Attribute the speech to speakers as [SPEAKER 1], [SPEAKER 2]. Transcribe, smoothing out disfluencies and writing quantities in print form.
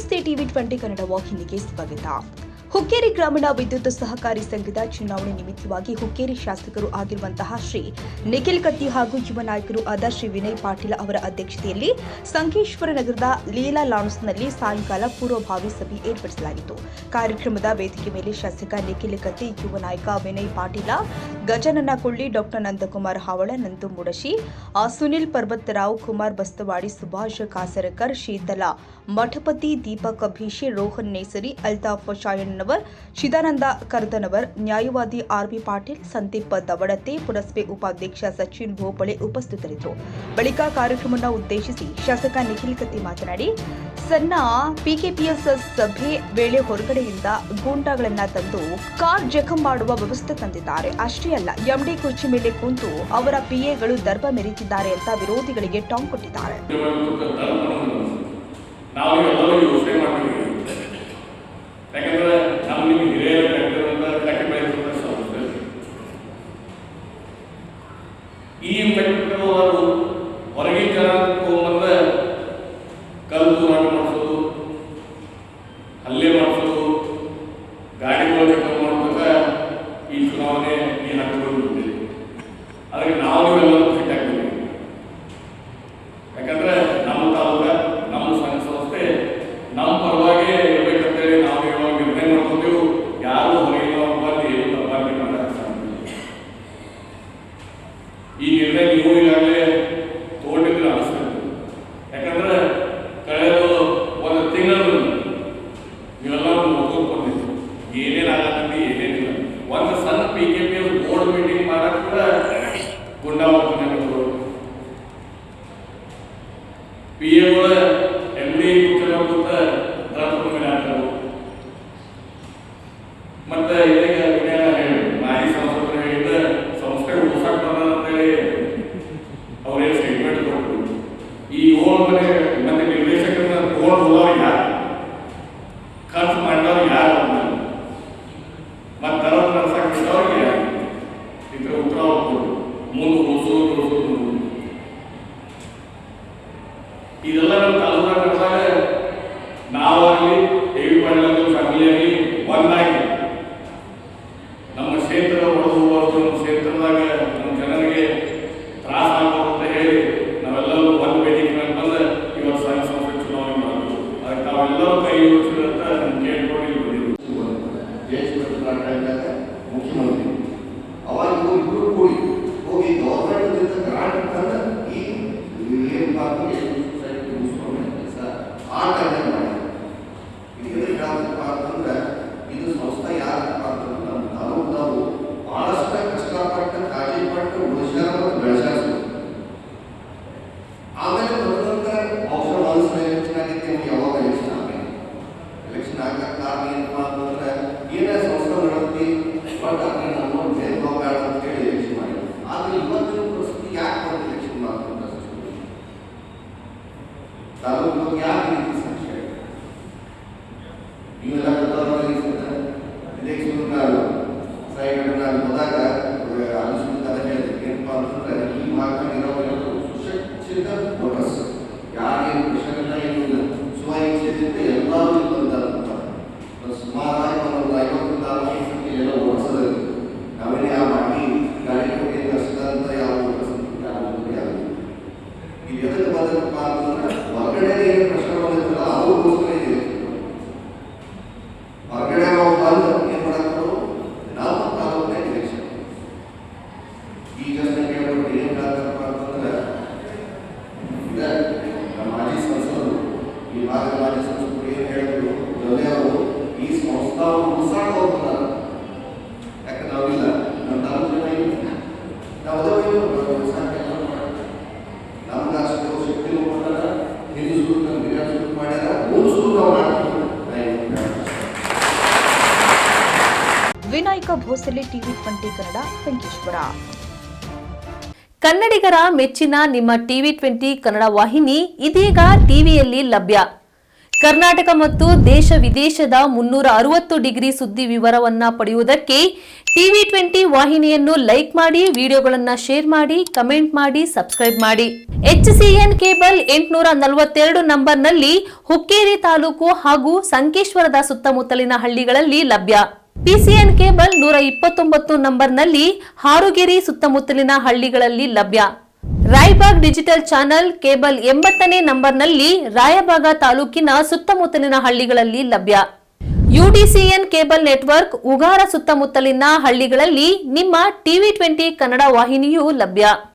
[SPEAKER 1] ನಮಸ್ತೆ ಟಿವಿ 20 ಕನ್ನಡ ವಾಹಿನಿಗೆ ಸ್ವಾಗತ. ಹುಕ್ಕೇರಿ ಗ್ರಾಮೀಣ ವಿದ್ಯುತ್ ಸಹಕಾರಿ ಸಂಘದ ಚುನಾವಣೆ ನಿಮಿತ್ತವಾಗಿ ಹುಕ್ಕೇರಿ ಶಾಸಕರು ಆಗಿರುವಂತಹ ಶ್ರೀ ನಿಖಿಲ್ ಕತ್ತಿ ಹಾಗೂ ಯುವ ನಾಯಕರು ಆದ ಶ್ರೀ ವಿನಯ್ ಪಾಟೀಲ್ ಅವರ ಅಧ್ಯಕ್ಷತೆಯಲ್ಲಿ ಸಂಕೇಶ್ವರ ನಗರದ ಲೀಲಾ ಲಾನ್ಸ್ನಲ್ಲಿ ಸಾಯಂಕಾಲ ಪೂರ್ವಭಾವಿ ಸಭೆ ಏರ್ಪಡಿಸಲಾಗಿತ್ತು. ಕಾರ್ಯಕ್ರಮದ ವೇದಿಕೆ ಮೇಲೆ ಶಾಸಕ ನಿಖಿಲ್ ಕತ್ತಿ, ಯುವ ನಾಯಕ ವಿನಯ್ ಪಾಟೀಲ, ಗಜನನ ಕೊಳ್ಳಿ, ಡಾಕ್ಟರ್ ನಂದಕುಮಾರ್ ಹಾವಳ, ನಂದು ಮುಡಶಿ, ಸುನಿಲ್ ಪರ್ವತರಾವ್, ಕುಮಾರ್ ಬಸ್ತವಾಡಿ, ಸುಭಾಷ್ ಕಾಸರಕರ್, ಶೀತಲ ಮಠಪತಿ, ದೀಪಕ್ ಭೀಶಿ, ರೋಹನ್ ನೇಸರಿ, ಅಲ್ತಾಫ್ ಶಾಯಣ್ಣನವರ್, ಚಿದಾನಂದ ಕರ್ದನವರ್, ನ್ಯಾಯವಾದಿ ಆರ್ಬಿ ಪಾಟೀಲ್, ಸಂದೀಪ್ ದವಡತೆ, ಪುರಸಭೆ ಉಪಾಧ್ಯಕ್ಷ ಸಚಿನ್ ಭೋಪಳೆ ಉಪಸ್ಥಿತರಿದ್ದರು. ಬಳಿಕ ಕಾರ್ಯಕ್ರಮವನ್ನು ಉದ್ದೇಶಿಸಿ ಶಾಸಕ ನಿಖಿಲ್ ಕತ್ತಿ ಮಾತನಾಡಿ, ಸಣ್ಣ ಪಿಕೆಪಿಎಸ್ ಸಭೆ ವೇಳೆ ಹೊರಗಡೆಯಿಂದ ಗೂಂಡಾಗಳನ್ನ ತಂದು ಕಾರ್ ಜಖಂ ಮಾಡುವ ವ್ಯವಸ್ಥೆ ತಂದಿದ್ದಾರೆ. ಅಷ್ಟೇ ಅಲ್ಲ, ಎಂಡಿ ಕುರ್ಚಿ ಮೇಲೆ ಕುಂತು ಅವರ ಪಿಎಗಳು ದರ್ಬ ಮೆರೀತಿದ್ದಾರೆ ಅಂತ ವಿರೋಧಿಗಳಿಗೆ ಟಾಂಗ್ ಕೊಟ್ಟಿದ್ದಾರೆ.
[SPEAKER 2] ಯಾಕಂದ್ರೆ ನಮ್ಮ ನಿಮಗೆ ಹಿರಿಯರು ಕಟ್ಟಿ ಬೆಳೆಸಿದ ಸಂಸ್ಥೆ ಈ ಅವರು ಹೊರಗಿನ ಜನ ತಗೊಂಡ್ಬಂದ ಕಲ್ಲು ನಾಟ ಮಾಡಿಸೋದು, ಹಲ್ಲೆ ಮಾಡಿಸೋದು, ಗಾಡಿಗಳು ಚಕ್ರ ಮಾಡೋದಕ್ಕೆ ಈ ಚುನಾವಣೆ ಈ ಹಾಕಿಕೊಂಡಿದೆ. ಅದಕ್ಕೆ ನಾವು ಎಲ್ಲರೂ ಫಿಟ್ ಆಗ್ತೀವಿ. ಯಾಕಂದ್ರೆ ನಮ್ಮ ತಾಲೂಕ, ನಮ್ಮ ಸಂಘ ಸಂಸ್ಥೆ ನಮ್ಮ ಪರವಾಗಿ ಇರಬೇಕಂತೇಳಿ ನಾವು ಇವಾಗ ನಿರ್ಣಯ ಮಾಡ್ಕೊಂಡೆವು. ಯಾರು ಹೊರಗಿನ ಬಂದು ಏನು ತಪ್ಪಾಗಿ ಮಾಡಕ್ಕೆ ಸಾಧ್ಯ. ಈ ನಿರ್ಣಯ ನೀವು ಈಗಾಗಲೇ ತಗೊಂಡಿದ್ರೆ ಅನಿಸ್ತದೆ. ಯಾಕಂದ್ರೆ ಕಳೆದ ಒಂದು ತಿಂಗಳು ನೀವೆಲ್ಲ ನೋಡ್ಕೊಂಡು ಬಂದಿದ್ದು ಏನೇನಾಗತ್ತೆ, ಏನೇನಿಲ್ಲ. ಒಂದು ಸಣ್ಣ PKPS ಬೋರ್ಡ್ ಮೀಟಿಂಗ್ ಮಾಡಕ್ಕೆ ಕೂಡ ಗುಂಡಾವರ್ತನೆಗಳು, PAಗಳ MD ಕೂತ ಮೇಲೆ ಆಗ್ತವು. ಮತ್ತೆ ಇದೀಗ ವಿನಯನ ಹೇಳಿ ಮಾಜಿ ಸಂಸದರು ಹೇಳಿದ ಸಂಸ್ಥೆ ಉಳಿಸಾಕ್ ಬಂದ ಅಂತೇಳಿ ಅವ್ರೇನು ಸ್ಟೇಟ್ಮೆಂಟ್ ಕೊಟ್ಟರು. ಈ 7 ಮನೆ ಮತ್ತೆ ನಿರ್ದೇಶಕರನ್ನ ತಗೊಂಡು ಹೋದವ್ರು ಯಾರು, ಖರ್ಚು ಮಾಡಿದವ್ರು ಯಾರು, ಮತ್ತೆ ದರ ನಡೆಸಕ್ಕೆ ಬಿಟ್ಟವ್ರಿಗೆ ಯಾರು, ಇದ್ರ ಉತ್ತರ ಕೊಡು. ಮುಂದೆ ಉಳಿಸೋದು ಇದೆಲ್ಲ ನಮ್ಮ ತಾಲೂಕಾಗ ನಡೆದಾಗ ನಾವಾಗಲಿ ದೇವಿ ಪಾಟೀಲ್ ಫ್ಯಾಮಿಲಿಯಾಗಿ ಒಂದಾಗಿ ನಮ್ಮ ಕ್ಷೇತ್ರ ಹೊಡೆದು ಹೋಗ್ಬಾರ್ದು, ನಮ್ಮ ಕ್ಷೇತ್ರದಾಗ ನಮ್ಮ ಜನರಿಗೆ ತ್ರಾಸ ಆಗ್ಬಾರ್ದು ಅಂತ ಹೇಳಿ ನಾವೆಲ್ಲರೂ ಒಂದು ವೇದಿಕೆ ಮೇಲೆ ಬಂದು ಇವತ್ತು ಸಂಘ ಸಂಸ್ಥೆ ಚುನಾವಣೆ ಮಾಡೋದು. ಅದಕ್ಕೆ ನಾವೆಲ್ಲರೂ ಕೈ ಜೋಡಿಸಿದಂತ ನಮ್ಮ ಕೇಳ್ಕೊಂಡು
[SPEAKER 3] ಮುಖ್ಯಮಂತ್ರಿ ಅವಾಗ ಇಬ್ಬರು ಕೂಡಿ ಹೋಗಿ ಗೌರ್ಮೆಂಟ್ ಗ್ರಾಂಟ್ ತಂದು ಈ ಆ ಟೈಮ್ ಮಾಡಿ ಅಂತಂದ್ರೆ ಇದು ಸಂಸ್ಥೆ ಯಾರಪ್ಪ ಅಂತಂದ್ರೆ ನಮ್ಮ ತಾಲೂಕದವರು ಬಹಳಷ್ಟು ಕಷ್ಟಪಟ್ಟು ಕಾಳಜಿ ಪಟ್ಟು ಉಳಿಸ್ಯಾರ ಮತ್ತು ಬೆಳೆಸ್ಯಾರ. ಆಮೇಲೆ ಬರೋದಂತ ಬಹುಶಃ ಒಂದು ಎಲೆಕ್ಷನ್ ಆಗಿತ್ತು. ಯಾವಾಗ ಎಲೆಕ್ಷನ್ ಆಗಕ್ಕೆ ಕಾರಣ ಏನಪ್ಪ ಅಂತಂದ್ರೆ ಏನೇ ಸಂಸ್ಥೆ ನಡೆಸ್ತಿ ಬಟ್ ಅದನ್ನ ನಮ್ಮ ಭೇದ ಬೇಡ ಅಂತ ಹೇಳಿ ಎಲೆಕ್ಷನ್ ಮಾಡಿ. ಆದ್ರೆ ಇವತ್ತಿನ ಪರಿಸ್ಥಿತಿ ಯಾಕೆ ಬಂದು ಎಲೆಕ್ಷನ್ ಮಾಡ್ತಾರೆ ತಾಲೂಕು ಯಾಕೆ ರೀತಿ ಸಂಶಯ ನೀವೆಲ್ಲ ಹೋದಾಗ ಅನುಷ್ಠಾನ ಹೇಳಿದ್ರೆ ಏನಪ್ಪ ಅಂತಂದ್ರೆ ಈ ಭಾಗದಲ್ಲಿರೋ ಸುಶಿಕ್ಷಿತ ವೋಟರ್ಸ್ ಯಾರೇನು ಪ್ರಶ್ನೆಲ್ಲ ಏನಿಲ್ಲ ಸ್ವಇಚ್ಛೆಯಿಂದ ಎಲ್ಲರೂ ಬಂದಂತ ಸುಮಾರಾಗಿ ಒಂದು 50 ಎಲ್ಲ ಓಡಿಸೋದು ನಾವೇನೇ ಆ ಮಾಡಿ ಗಾಡಿ ಕೊಟ್ಟು ಕಷ್ಟದಂತ ಯಾವ ಯಾವುದು ಇದು ಎದಕ್ಕೆ ಬಂದಪ್ಪ ಅಂತಂದ್ರೆ ಹೊರಗಡೆ ಏನು ಪ್ರಶ್ನೆ ಬಂದಿರ್ತಲ್ಲ ಅವ್ರಿಗೋಸ್ಕರ ಇದೆ. ಹೊರಗಡೆ ಬಂದು ಏನ್ ಮಾಡಾಕರು ನಮ್ಮ ತಾಲೂಕಿನ ಎಲೆಕ್ಷನ್ ಈಗ ಕೇಳ್ಬಿಟ್ಟು ಏನ್ ಹೇಳ್ತಾರಪ್ಪ ಅಂತಂದ್ರೆ ನಮ್ಮ ಮಾಜಿ ಸಂಸದರು, ಈ ಭಾಗದ ಮಾಜಿ ಸಂಸದರು ಏನ್ ಹೇಳಿದ್ರು ಜೊತೆ ಅವರು ಈ ಸಂಸ್ಥಾವನ್ನು ಉಳಿಸಾಕ ಹೋಗ್ತಾರೆ. ಯಾಕೆ ನಾವಿಲ್ಲ, ನಮ್ಮ ತಾಲೂಕಿನ ಯಾವುದೋ ನಮ್ಗೆ ಅಷ್ಟು ಶಕ್ತಿ ಕೊಟ್ಟಾರ, ನಿಧಿ ಸುರು ನಮ್ಮ ಹಿರಿಯ ಸುರು ಮಾಡ್ಯಾರ, ಉಳಿಸು ನಾವು ಮಾಡ್ತೀವಿ.
[SPEAKER 1] ವಿನಾಯಕ ಭೋಸಲೆ ಟಿವಿ 20 ಕನ್ನಡ, ಸಂಕೇಶ್ವರ.
[SPEAKER 4] ಕನ್ನಡಿಗರ ಮೆಚ್ಚಿನ ನಿಮ್ಮ ಟಿವಿ 20 ಕನ್ನಡ ವಾಹಿನಿ ಇದೀಗ ಟಿವಿಯಲ್ಲಿ ಲಭ್ಯ. ಕರ್ನಾಟಕ ಮತ್ತು ದೇಶ ವಿದೇಶದ 360 ಡಿಗ್ರಿ ಸುದ್ದಿ ವಿವರವನ್ನ ಪಡೆಯುವುದಕ್ಕೆ TV20 ವಾಹಿನಿಯನ್ನು ಲೈಕ್ ಮಾಡಿ, ವಿಡಿಯೋಗಳನ್ನು ಶೇರ್ ಮಾಡಿ, ಕಮೆಂಟ್ ಮಾಡಿ, ಸಬ್ಸ್ಕ್ರೈಬ್ ಮಾಡಿ. HCN ಕೇಬಲ್ 842 ನಂಬರ್ನಲ್ಲಿ ಹುಕ್ಕೇರಿ ತಾಲೂಕು ಹಾಗೂ ಸಂಕೇಶ್ವರದ ಸುತ್ತಮುತ್ತಲಿನ ಹಳ್ಳಿಗಳಲ್ಲಿ ಲಭ್ಯ. PCN ಕೇಬಲ್ 129 ನಂಬರ್ನಲ್ಲಿ ಹಾರುಗೆರೆ ಸುತ್ತಮುತ್ತಲಿನ ಹಳ್ಳಿಗಳಲ್ಲಿ ಲಭ್ಯ. ರಾಯಬಾಗ್ ಡಿಜಿಟಲ್ ಚಾನೆಲ್ ಕೇಬಲ್ 80ನೇ ನಂಬರ್ನಲ್ಲಿ ರಾಯಬಾಗ ತಾಲೂಕಿನ ಸುತ್ತಮುತ್ತಲಿನ ಹಳ್ಳಿಗಳಲ್ಲಿ ಲಭ್ಯ. UDCN ಕೇಬಲ್ ನೆಟ್ವರ್ಕ್ ಉಗಾರ ಸುತ್ತಮುತ್ತಲಿನ ಹಳ್ಳಿಗಳಲ್ಲಿ ನಿಮ್ಮ TV20 ಕನ್ನಡ ವಾಹಿನಿಯೂ ಲಭ್ಯ.